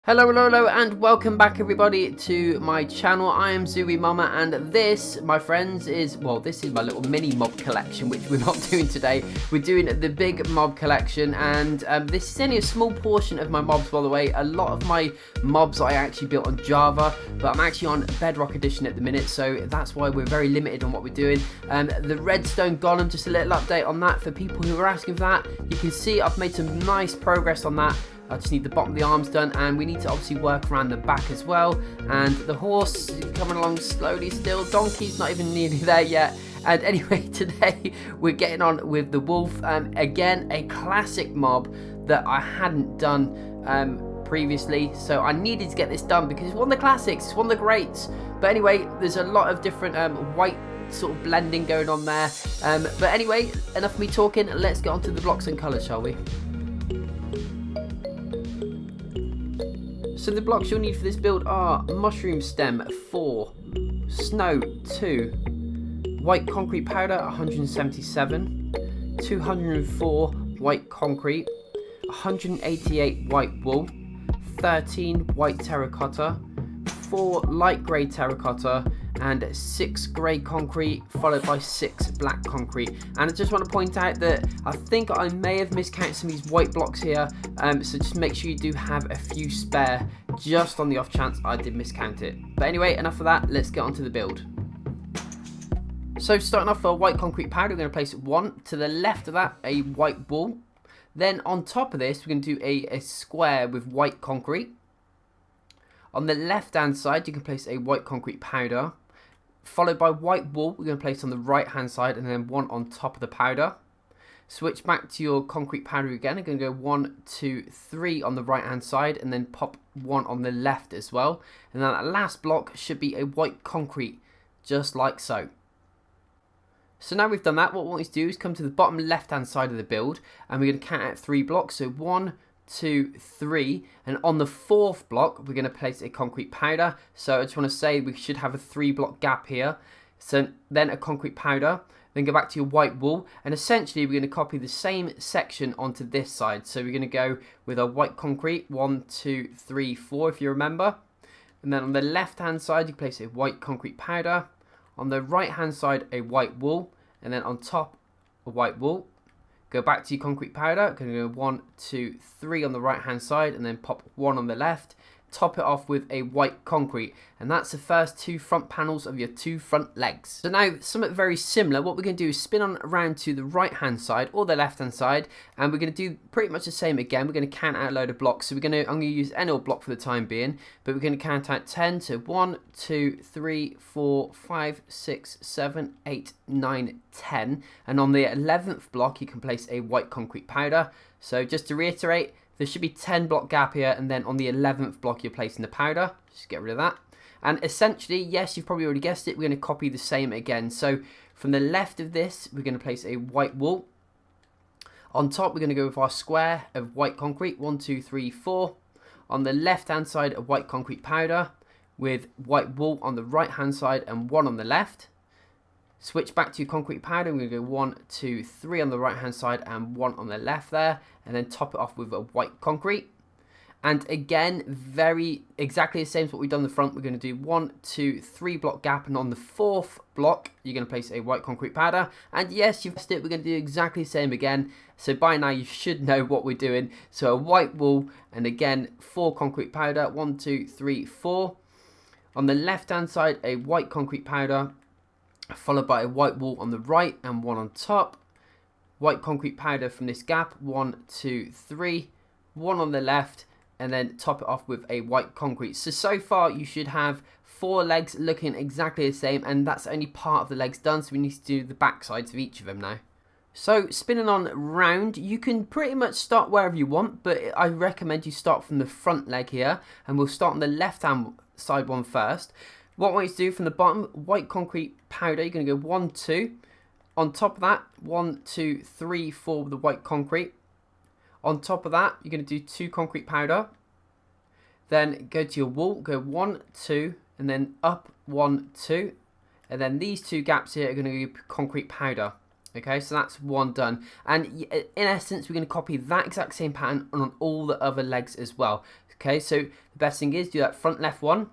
Hello, and welcome back everybody to my channel. I am zu-wii-mama, and this, my friends, is my little mini mob collection, which we're not doing today. We're doing the big mob collection, and this is only a small portion of my mobs, by the way. A lot of my mobs I actually built on Java, but I'm actually on Bedrock Edition at the minute, so that's why we're very limited on what we're doing. The redstone golem, just a little update on that for people who are asking for that. You can see I've made some nice progress on that. I just need the bottom of the arms done, and we need to obviously work around the back as well. And the horse is coming along slowly still. Donkey's not even nearly there yet. And anyway, today we're getting on with the wolf. Again, a classic mob that I hadn't done previously. So I needed to get this done because it's one of the classics, it's one of the greats. But anyway, there's a lot of different white sort of blending going on there. But anyway, enough of me talking. Let's get on to the blocks and colours, shall we? So the blocks you'll need for this build are mushroom stem 4, snout 2, white concrete powder 177, 204 white concrete, 188 white wool, 13 white terracotta, 4 light grey terracotta, and 6 grey concrete, followed by 6 black concrete. And I just want to point out that I think I may have miscounted some of these white blocks here, so just make sure you do have a few spare, just on the off chance I did miscount it. But anyway, enough of that, let's get on to the build. So starting off for white concrete powder, we're going to place 1. To the left of that, a white wool. Then on top of this, we're going to do a square with white concrete. On the left hand side, you can place a white concrete powder, followed by white wool. We're going to place on the right hand side, and then 1 on top of the powder. Switch back to your concrete powder again. I'm going to go 1, 2, 3 on the right hand side, and then pop 1 on the left as well. And then that last block should be a white concrete, just like so. So now we've done that, what we want to do is come to the bottom left hand side of the build, and we're going to count out 3 blocks. So 1, 2, 3, and on the 4th block we're going to place a concrete powder. So I just want to say we should have a 3 block gap here. So then a concrete powder, then go back to your white wool, and essentially we're going to copy the same section onto this side. So we're going to go with a white concrete, 1, 2, 3, 4 if you remember, and then on the left hand side you place a white concrete powder, on the right hand side a white wool, and then on top a white wool. Go back to your concrete powder, going to go 1, 2, 3 on the right hand side, and then pop 1 on the left. Top it off with a white concrete, and that's the first 2 front panels of your 2 front legs. So now something very similar, what we're going to do is spin on around to the right hand side or the left hand side, and we're going to do pretty much the same again. We're going to count out a load of blocks. So I'm going to use any old block for the time being, but we're going to count out 10. So 1, 2, 3, 4, 5, 6, 7, 8, 9, 10, and on the 11th block you can place a white concrete powder. So just to reiterate, there should be 10 block gap here, and then on the 11th block you're placing the powder. Just get rid of that. And essentially, yes, you've probably already guessed it, we're going to copy the same again. So from the left of this, we're going to place a white wool. On top, we're going to go with our square of white concrete, 1, 2, 3, 4. On the left hand side, a white concrete powder with white wool on the right hand side and 1 on the left. Switch back to your concrete powder. We're going to go 1, 2, 3 on the right hand side and 1 on the left there, and then top it off with a white concrete. And again, exactly the same as what we've done in the front. We're going to do 1, 2, 3 block gap, and on the 4th block you're going to place a white concrete powder. And yes, you've guessed it, we're going to do exactly the same again. So by now you should know what we're doing. So a white wool, and again 4 concrete powder, 1, 2, 3, 4. On the left hand side, a white concrete powder, followed by a white wool on the right and 1 on top. White concrete powder from this gap, 1, 2, 3, 1 on the left, and then top it off with a white concrete. So far you should have 4 legs looking exactly the same, and that's only part of the legs done, so we need to do the back sides of each of them now. So spinning on round, you can pretty much start wherever you want, but I recommend you start from the front leg here, and we'll start on the left hand side one first. What I want you to do from the bottom, white concrete powder, you're going to go 1, 2. On top of that, 1, 2, 3, 4 with the white concrete. On top of that, you're going to do 2 concrete powder. Then go to your wool, go 1, 2, and then up 1, 2. And then these 2 gaps here are going to be concrete powder. Okay, so that's 1 done. And in essence, we're going to copy that exact same pattern on all the other legs as well. Okay, so the best thing is do that front left one,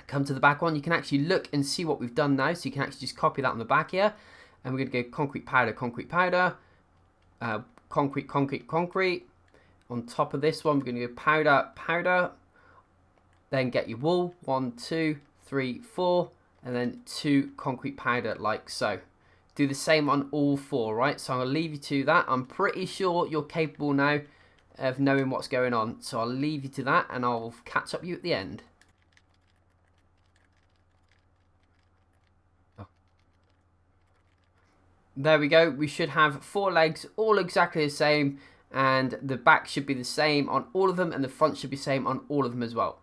come to the back one. You can actually look and see what we've done now, so you can actually just copy that on the back here. And we're going to go concrete powder, concrete. On top of this one, we're going to go powder. Then get your wool, 1, 2, 3, 4, and then 2 concrete powder like so. Do the same on all 4, right? So I'm going to leave you to that. I'm pretty sure you're capable now of knowing what's going on. So I'll leave you to that, and I'll catch up with you at the end. There we go. We should have 4 legs, all exactly the same, and the back should be the same on all of them, and the front should be the same on all of them as well.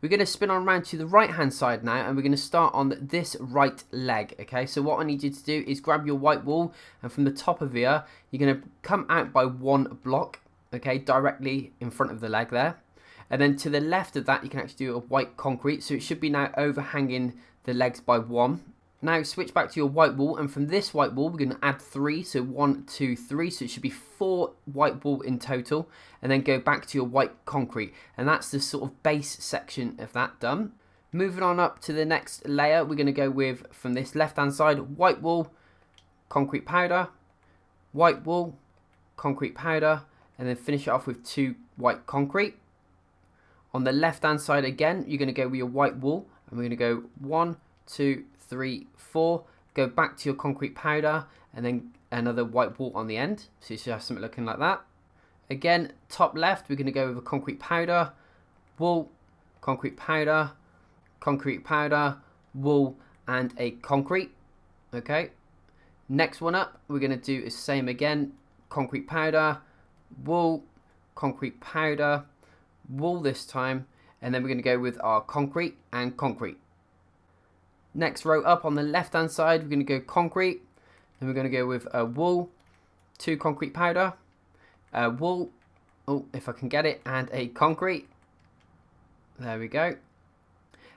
We're going to spin on around to the right hand side now, and we're going to start on this right leg. Okay, so what I need you to do is grab your white wool, and from the top of here you're going to come out by 1 block, okay, directly in front of the leg there. And then to the left of that you can actually do a white concrete, so it should be now overhanging the legs by 1. Now switch back to your white wool, and from this white wool we're going to add 3, so 1, 2, 3, so it should be 4 white wool in total, and then go back to your white concrete, and that's the sort of base section of that done. Moving on up to the next layer, we're going to go with, from this left hand side, white wool, concrete powder, white wool, concrete powder, and then finish it off with 2 white concrete. On the left hand side again, you're going to go with your white wool, and we're going to go 1, 2, 3, 4, go back to your concrete powder, and then another white wool on the end, so you should have something looking like that. Again, top left, we're going to go with a concrete powder, wool, concrete powder, wool, and a concrete. Okay, next one up, we're going to do the same again, concrete powder, wool, concrete powder, wool this time, and then we're going to go with our concrete and concrete. Next row up on the left hand side, we're going to go concrete, then we're going to go with a wool, 2 concrete powder, wool, oh if I can get it, and a concrete. There we go.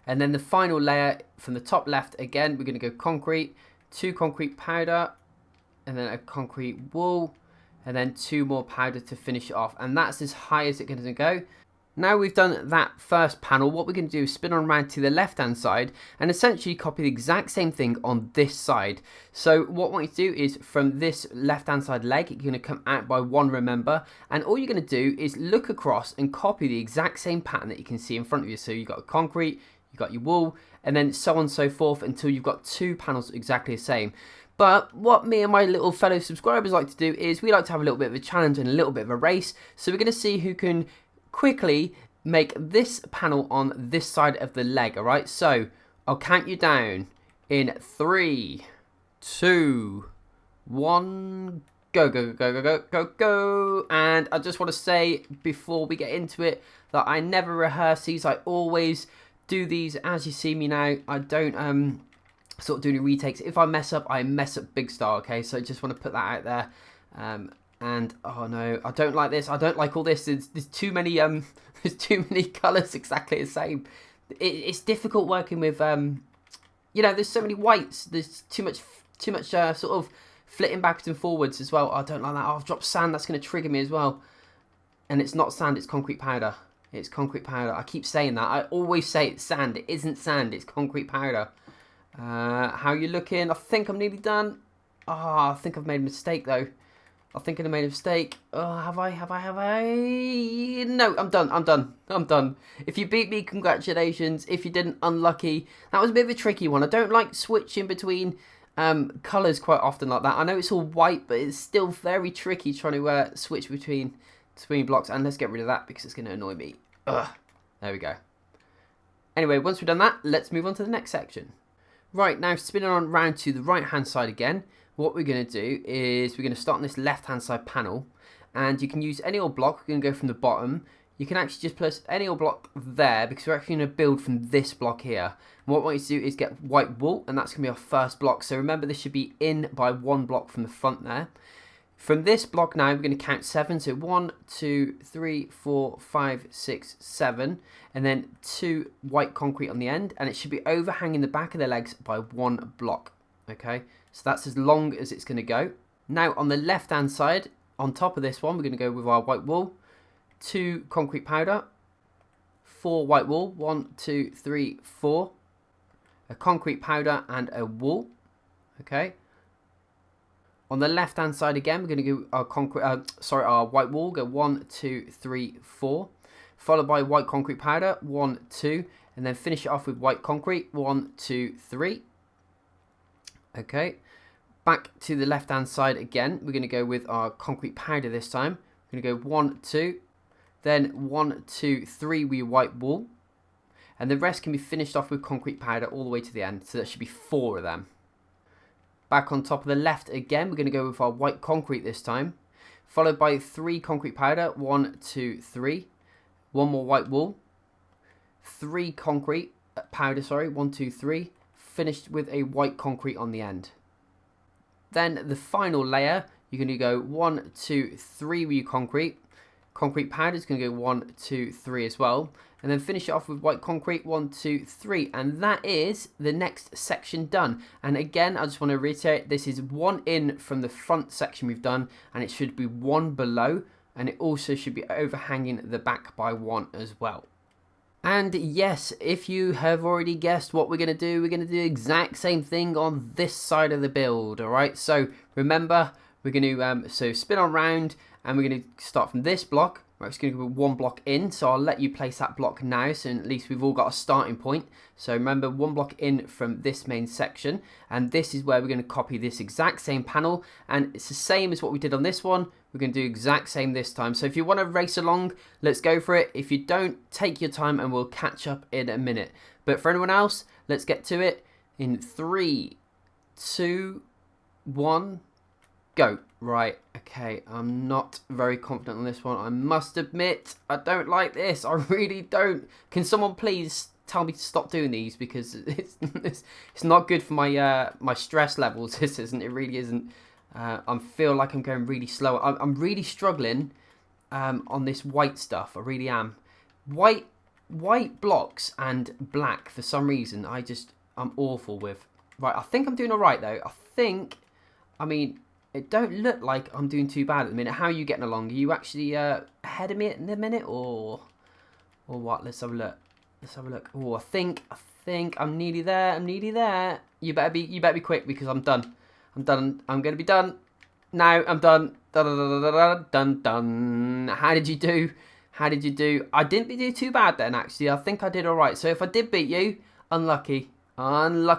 And then the final layer from the top left, again we're going to go concrete, 2 concrete powder, and then a concrete wool, and then 2 more powder to finish it off, and that's as high as it's going to go. Now we've done that first panel, what we're going to do is spin on around to the left hand side and essentially copy the exact same thing on this side. So what I want you to do is, from this left hand side leg, you're going to come out by 1, remember, and all you're going to do is look across and copy the exact same pattern that you can see in front of you. So you've got concrete, you've got your wool, and then so on and so forth until you've got 2 panels exactly the same. But what me and my little fellow subscribers like to do is we like to have a little bit of a challenge and a little bit of a race. So we're going to see who can quickly make this panel on this side of the leg. Alright, so I'll count you down in 3, 2, 1, go. And I just want to say before we get into it that I never rehearse these. I always do these as you see me now. I don't sort of do any retakes. If I mess up, I mess up big style, okay? So I just want to put that out there. And oh no, I don't like this. I don't like all this. There's too many there's too many colours exactly the same. It's difficult working with you know, there's so many whites. There's too much sort of flitting backwards and forwards as well. I don't like that. Oh, I've dropped sand. That's going to trigger me as well. And it's not sand. It's concrete powder. It's concrete powder. I keep saying that. I always say it's sand. It isn't sand. It's concrete powder. How you looking? I think I'm nearly done. Oh, I think I've made a mistake though. I think I made a mistake. Oh, have I? No, I'm done. If you beat me, congratulations. If you didn't, unlucky. That was a bit of a tricky one. I don't like switching between colours quite often like that. I know it's all white, but it's still very tricky trying to switch between blocks. And let's get rid of that because it's going to annoy me. Ugh. There we go. Anyway, once we've done that, let's move on to the next section. Right, now spinning on round to the right hand side again. What we're going to do is we're going to start on this left hand side panel, and you can use any old block. We're going to go from the bottom. You can actually just place any old block there because we're actually going to build from this block here. And what I want you to do is get white wool, and that's going to be our first block. So remember, this should be in by 1 block from the front there. From this block now, we're going to count 7. So 1, 2, 3, 4, 5, 6, 7, and then 2 white concrete on the end, and it should be overhanging the back of the legs by 1 block. Okay, so that's as long as it's going to go. Now on the left hand side, on top of this one, we're going to go with our white wool, 2 concrete powder, 4 white wool, 1, 2, 3, 4, a concrete powder and a wool. Okay. On the left hand side again, we're going to go our white wool. Go 1, 2, 3, 4, followed by white concrete powder, 1, 2, and then finish it off with white concrete, 1, 2, 3. Okay. Back to the left hand side again, we're going to go with our concrete powder this time. We're going to go 1, 2, then 1, 2, 3 with white wool, and the rest can be finished off with concrete powder all the way to the end. So that should be 4 of them. Back on top of the left again, we're going to go with our white concrete this time, followed by 3 concrete powder, 1, 2, 3, 1 more white wool, 3 concrete powder, 1, 2, 3, finished with a white concrete on the end. Then the final layer, you're going to go 1, 2, 3 with your concrete. Concrete powder is going to go 1, 2, 3 as well. And then finish it off with white concrete, 1, 2, 3. And that is the next section done. And again, I just want to reiterate, this is 1 in from the front section we've done. And it should be 1 below. And it also should be overhanging the back by 1 as well. And yes, if you have already guessed what we're going to do the exact same thing on this side of the build. Alright, so remember, we're going to spin on round. And we're going to start from this block. We're just going to go 1 block in. So I'll let you place that block now. So at least we've all got a starting point. So remember, 1 block in from this main section. And this is where we're going to copy this exact same panel. And it's the same as what we did on this one. We're going to do exact same this time. So if you want to race along, let's go for it. If you don't, take your time and we'll catch up in a minute. But for anyone else, let's get to it in 3, 2, 1, go. Right, okay, I'm not very confident on this one. I must admit, I don't like this. I really don't. Can someone please tell me to stop doing these, because it's not good for my my stress levels. This isn't. It really isn't. I feel like I'm going really slow. I'm really struggling on this white stuff. I really am. White blocks and black for some reason. I'm awful with. Right, I think I'm doing all right though. I mean. It don't look like I'm doing too bad at the minute. How are you getting along? Are you actually ahead of me in the minute, or what? Let's have a look. Oh, I think I'm nearly there. You better be quick, because I'm done. I'm gonna be done. Now I'm done. Done. How did you do? I didn't do too bad then, actually. I think I did all right. So if I did beat you, unlucky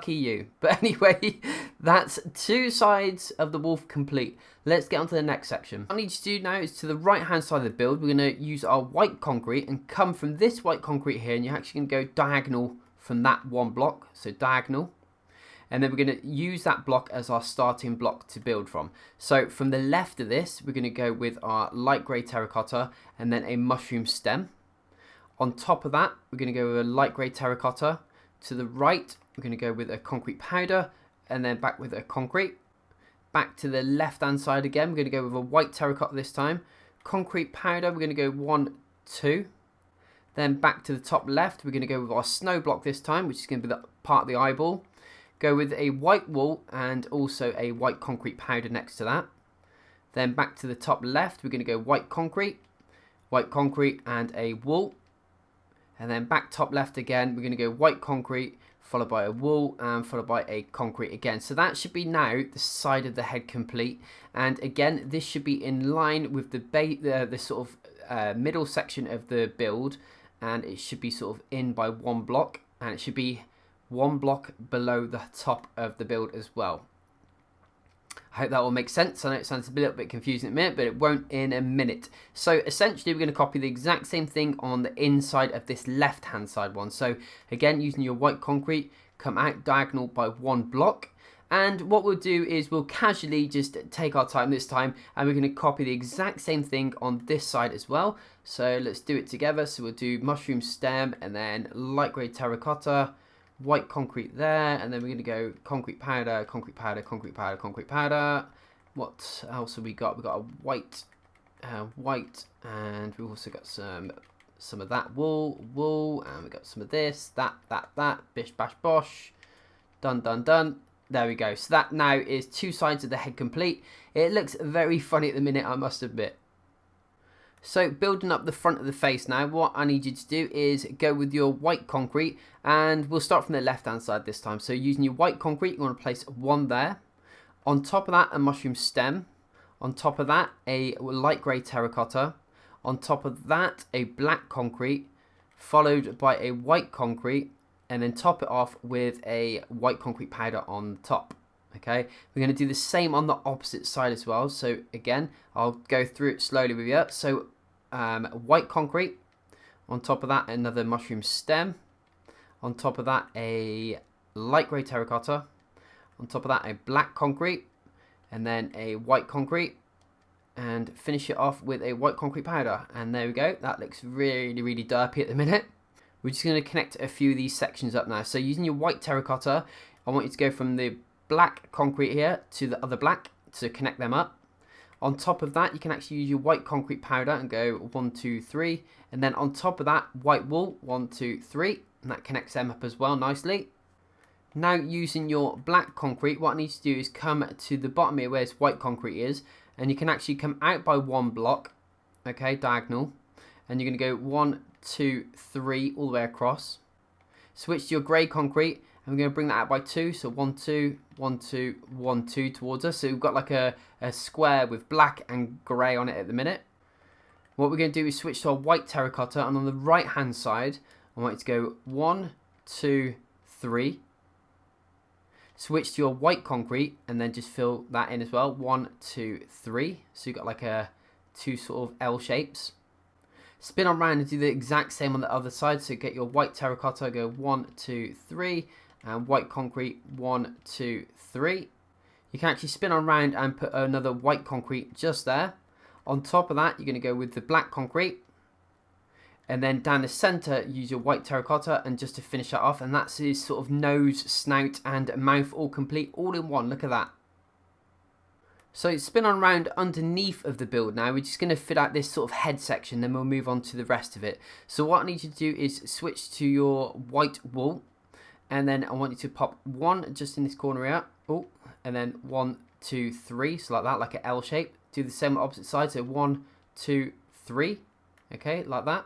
you. But anyway, that's 2 sides of the wolf complete. Let's get on to the next section. What I need you to do now is to the right hand side of the build, we're going to use our white concrete and come from this white concrete here, and you're actually going to go diagonal from that 1 block. So diagonal. And then we're going to use that block as our starting block to build from. So from the left of this, we're going to go with our light grey terracotta and then a mushroom stem. On top of that, we're going to go with a light grey terracotta. To the right, we're going to go with a concrete powder and then back with a concrete. Back to the left hand side again, we're going to go with a white terracotta this time. Concrete powder, we're going to go 1, 2. Then back to the top left, we're going to go with our snow block this time, which is going to be the part of the eyeball. Go with a white wool and also a white concrete powder next to that. Then back to the top left, we're going to go white concrete and a wool. And then back top left again, we're going to go white concrete, followed by a wool, and followed by a concrete again. So that should be now the side of the head complete. And again, this should be in line with the sort of middle section of the build. And it should be sort of in by 1 block. And it should be 1 block below the top of the build as well. I hope that will make sense. I know it sounds a little bit confusing in a minute, but it won't in a minute. So essentially, we're going to copy the exact same thing on the inside of this left-hand side one. So again, using your white concrete, come out diagonal by 1 block. And what we'll do is we'll casually just take our time this time, and we're going to copy the exact same thing on this side as well. So let's do it together. So we'll do mushroom stem and then light grey terracotta, white concrete there, and then we're going to go concrete powder. What else have we got? We've got a white, and we've also got some of that wool, and we've got some of this, that, bish, bash, bosh, done. There we go. So that now is 2 sides of the head complete. It looks very funny at the minute, I must admit. So building up the front of the face now, what I need you to do is go with your white concrete, and we'll start from the left hand side this time. So using your white concrete, you want to place one there. On top of that, a mushroom stem. On top of that, a light grey terracotta. On top of that, a black concrete, followed by a white concrete, and then top it off with a white concrete powder on top. Okay, we're going to do the same on the opposite side as well. So again, I'll go through it slowly with you. So white concrete, on top of that another mushroom stem, on top of that a light grey terracotta, on top of that a black concrete, and then a white concrete, and finish it off with a white concrete powder. And there we go, that looks really derpy at the minute. We're just going to connect a few of these sections up now. So using your white terracotta, I want you to go from the black concrete here to the other black to connect them up. On top of that, you can actually use your white concrete powder and go 1, 2, 3, and then on top of that, white wool 1, 2, 3, and that connects them up as well nicely. Now using your black concrete, what I need to do is come to the bottom here where this white concrete is, and you can actually come out by one block, okay, diagonal, and you're going to go 1, 2, 3 all the way across. Switch to your grey concrete, and we're going to bring that out by 2, so 1, 2, 1, 2, 1, 2 towards us. So we've got like a square with black and grey on it at the minute. What we're going to do is switch to our white terracotta, and on the right hand side, I want you to go 1, 2, 3. Switch to your white concrete, and then just fill that in as well. 1, 2, 3. So you've got like two sort of L shapes. Spin around and do the exact same on the other side. So get your white terracotta, go 1, 2, 3. And white concrete 1, 2, 3. You can actually spin around and put another white concrete just there. On top of that, you're going to go with the black concrete, and then down the center use your white terracotta, and just to finish that off, and that's his sort of nose, snout and mouth all complete, all in one. Look at that. So spin on around underneath of the build now. We're just going to fit out this sort of head section, then we'll move on to the rest of it. So what I need you to do is switch to your white wool, and then I want you to pop one just in this corner here. Oh, and then 1, 2, 3. So like that, like an L shape. Do the same on the opposite side. So 1, 2, 3. Okay, like that.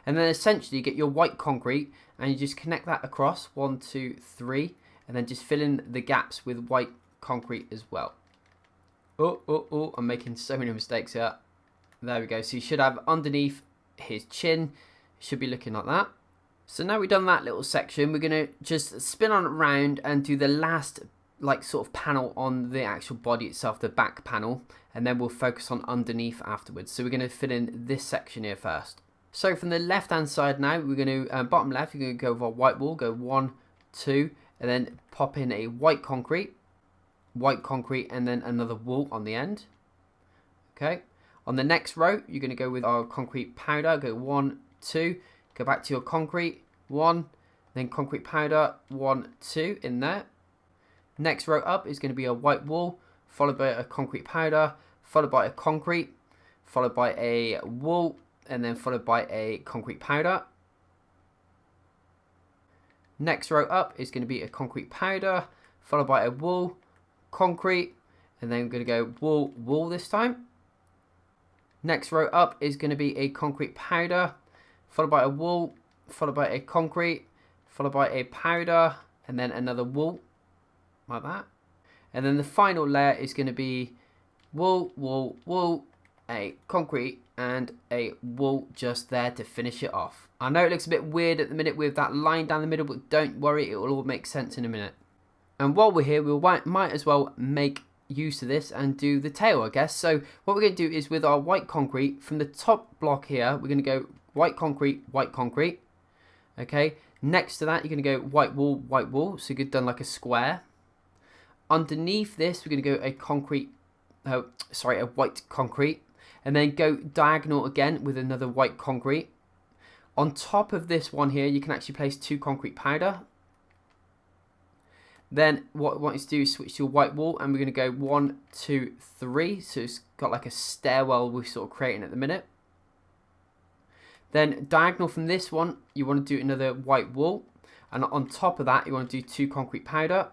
And then essentially you get your white concrete, and you just connect that across. 1, 2, 3. And then just fill in the gaps with white concrete as well. Oh, I'm making so many mistakes here. There we go. So you should have underneath his chin. Should be looking like that. So now we've done that little section, we're going to just spin on around and do the last like sort of panel on the actual body itself, the back panel, and then we'll focus on underneath afterwards. So we're going to fill in this section here first. So from the left hand side now, we're going to, bottom left, you're going to go with our white wool, go 1, 2, and then pop in a white concrete, and then another wool on the end. Okay. On the next row, you're going to go with our concrete powder, go 1, 2, go back to your concrete, 1, then concrete powder, 1, 2 in there. Next row up is going to be a white wool, followed by a concrete powder, followed by a concrete, followed by a wool, and then followed by a concrete powder. Next row up is going to be a concrete powder, followed by a wool, concrete, and then we're going to go wool, wool this time. Next row up is going to be a concrete powder, followed by a wool, followed by a concrete, followed by a powder, and then another wool, like that. And then the final layer is going to be wool, wool, wool, a concrete, and a wool just there to finish it off. I know it looks a bit weird at the minute with that line down the middle, but don't worry, it will all make sense in a minute. And while we're here, we might as well make use of this and do the tail, I guess. So what we're going to do is with our white concrete, from the top block here, we're going to go white concrete, okay. Next to that, you're going to go white wool, so you've done like a square. Underneath this, we're going to go a white concrete, and then go diagonal again with another white concrete. On top of this one here, you can actually place 2 concrete powder. Then what I want you to do is switch to a white wool, and we're going to go 1, 2, 3. So it's got like a stairwell we're sort of creating at the minute. Then diagonal from this one, you want to do another white wool, and on top of that, you want to do 2 concrete powder.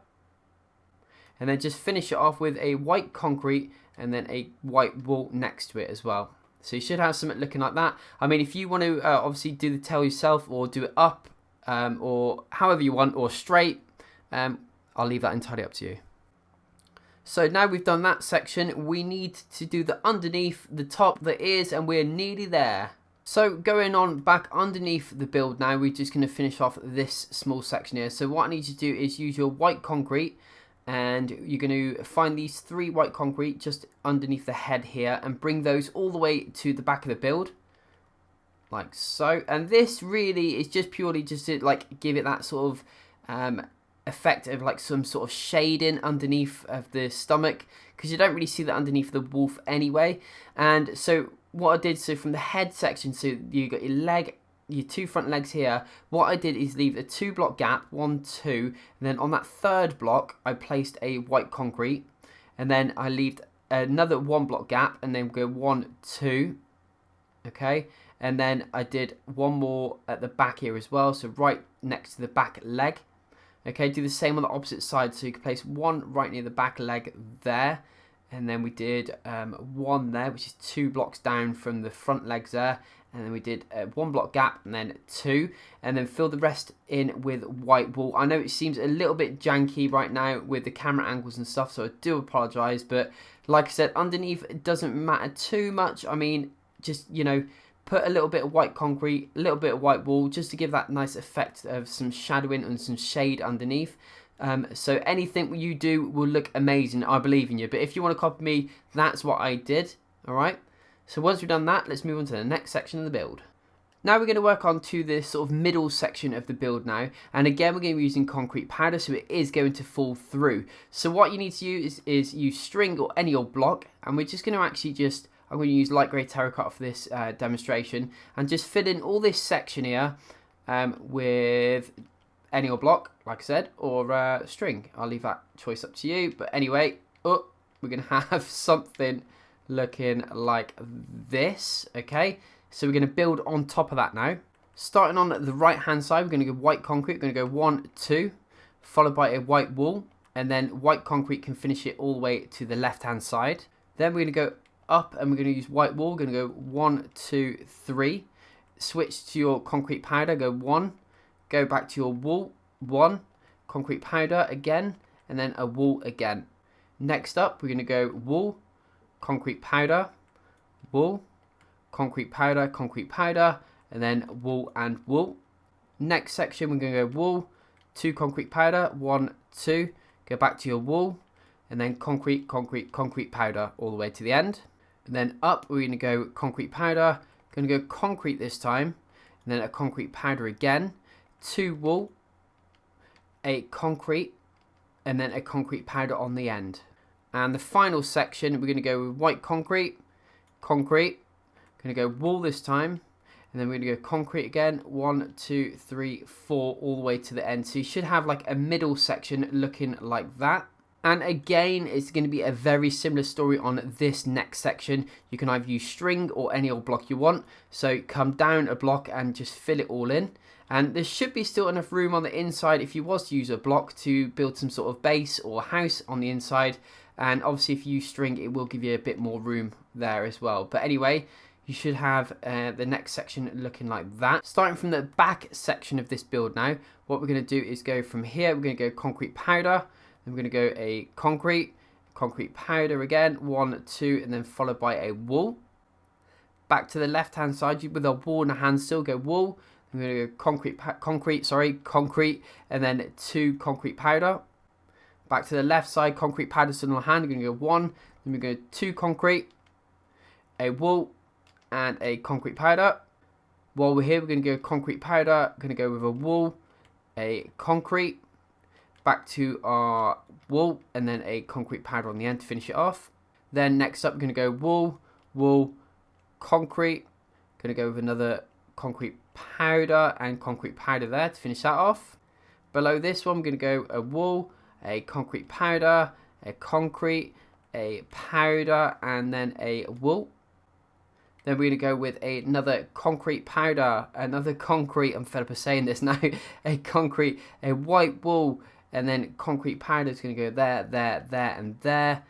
And then just finish it off with a white concrete and then a white wool next to it as well. So you should have something looking like that. I mean, if you want to obviously do the tail yourself, or do it up, or however you want, or straight, I'll leave that entirely up to you. So now we've done that section, we need to do the underneath, the top, the ears, and we're nearly there. So going on back underneath the build now, we're just going to finish off this small section here. So what I need you to do is use your white concrete, and you're going to find these 3 white concrete just underneath the head here, and bring those all the way to the back of the build, like so. And this really is just purely just to like give it that sort of effect of like some sort of shading underneath of the stomach, because you don't really see that underneath the wolf anyway. And so what I did, so from the head section, so you got your leg, your 2 front legs here, what I did is leave a 2 block gap, 1, 2, and then on that 3rd block I placed a white concrete, and then I left another 1 block gap, and then go 1, 2, okay, and then I did 1 more at the back here as well, so right next to the back leg. Okay, do the same on the opposite side, so you can place 1 right near the back leg there, and then we did 1 there, which is 2 blocks down from the front legs there, and then we did 1 block gap, and then 2, and then fill the rest in with white wool. I know it seems a little bit janky right now with the camera angles and stuff, so I do apologise, but like I said, underneath it doesn't matter too much. I mean, just, you know, put a little bit of white concrete, a little bit of white wool, just to give that nice effect of some shadowing and some shade underneath. So anything you do will look amazing, I believe in you. But if you want to copy me, that's what I did, alright? So once we've done that, let's move on to the next section of the build. Now we're going to work on to this sort of middle section of the build now. And again, we're going to be using concrete powder, so it is going to fall through. So what you need to use is use string or any old block. And we're just going to actually just... I'm going to use light grey terracotta for this demonstration, and just fill in all this section here with any old block, like I said, or string. I'll leave that choice up to you. But anyway, we're going to have something looking like this, okay? So we're going to build on top of that now. Starting on the right hand side, we're going to go white concrete. We're going to go 1, 2, followed by a white wool, and then white concrete can finish it all the way to the left hand side. Then we're going to go up, and we're going to use white wool. We're going to go 1, 2, 3, switch to your concrete powder, go 1, go back to your wool, 1, concrete powder again, and then a wool again. Next up, we're going to go wool, concrete powder, wool, concrete powder, and then wool and wool. Next section, we're going to go wool, 2 concrete powder, 1, 2, go back to your wool, and then concrete powder all the way to the end. And then up, we're going to go concrete powder, going to go concrete this time, and then a concrete powder again, 2 wool, a concrete, and then a concrete powder on the end. And the final section, we're going to go with white concrete, going to go wool this time, and then we're going to go concrete again, 1, 2, 3, 4, all the way to the end. So you should have like a middle section looking like that. And again, it's going to be a very similar story on this next section. You can either use string or any old block you want. So come down a block and just fill it all in. And there should be still enough room on the inside if you was to use a block to build some sort of base or house on the inside. And obviously if you use string, it will give you a bit more room there as well. But anyway, you should have the next section looking like that. Starting from the back section of this build now, what we're going to do is go from here. We're going to go concrete powder. Then we're going to go a concrete powder again, 1, 2, and then followed by a wool. Back to the left hand side with a wool in the hand still, go wool. Then we're going to go concrete, and then 2 concrete powder. Back to the left side, concrete powder still in the hand, we're going to go 1, then we go 2 concrete, a wool, and a concrete powder. While we're here, we're going to go concrete powder, going to go with a wool, a concrete, back to our wool, and then a concrete powder on the end to finish it off. Then next up, we're going to go wool, concrete, going to go with another concrete powder and concrete powder there to finish that off. Below this one, we're going to go a wool, a concrete powder, a concrete, a powder, and then a wool. Then we're going to go with another concrete powder, another concrete, I'm fed up of saying this now, a concrete, a white wool, and then concrete powder is going to go there, and there,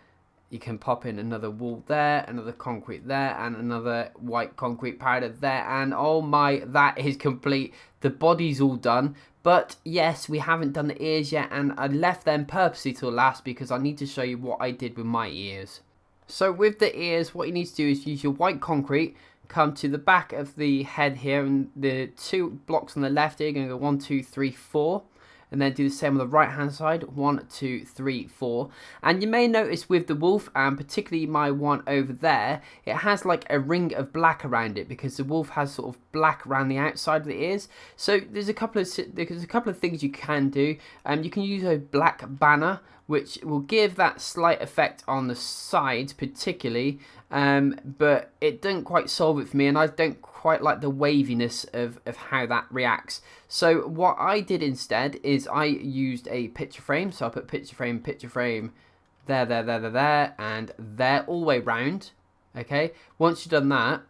You can pop in another wool there, another concrete there, and another white concrete powder there. And oh my, that is complete. The body's all done. But yes, we haven't done the ears yet, and I left them purposely till last because I need to show you what I did with my ears. So with the ears, what you need to do is use your white concrete, come to the back of the head here, and the 2 blocks on the left here, you're going to go 1, 2, 3, 4. And then do the same on the right hand side, 1, 2, 3, 4. And you may notice with the wolf, and particularly my one over there, it has like a ring of black around it because the wolf has sort of black around the outside of the ears. So there's a couple of things you can do. You can use a black banner, which will give that slight effect on the sides particularly, but it doesn't quite solve it for me, and I don't quite like the waviness of how that reacts. So what I did instead is I used a picture frame, so I put picture frame, there, and there all the way round. Okay, once you've done that,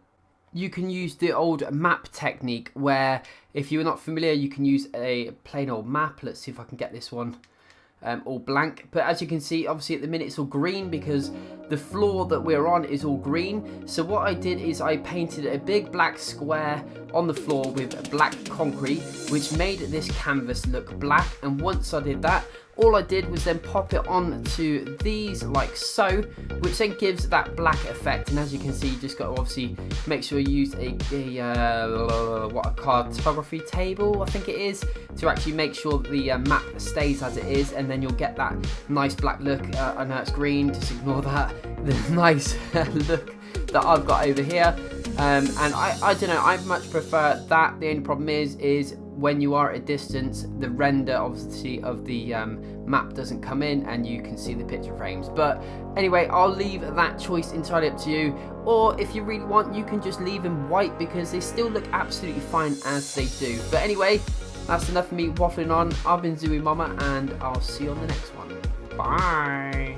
you can use the old map technique where, if you're not familiar, you can use a plain old map. Let's see if I can get this one all blank, but as you can see, obviously at the minute it's all green because the floor that we're on is all green. So what I did is I painted a big black square on the floor with black concrete, which made this canvas look black. And once I did that, all I did was then pop it onto these like so, which then gives that black effect. And as you can see, you just got to obviously make sure you use a cartography table, I think it is, to actually make sure that the map stays as it is, and then you'll get that nice black look. I know it's green, just ignore that. The nice look that I've got over here. And I don't know, I much prefer that. The only problem is when you are at a distance, the render obviously of the map doesn't come in and you can see the picture frames. But anyway, I'll leave that choice entirely up to you, or if you really want, you can just leave them white because they still look absolutely fine as they do. But anyway, that's enough of me waffling on. I've been zu-wii-mama, and I'll see you on the next one. Bye.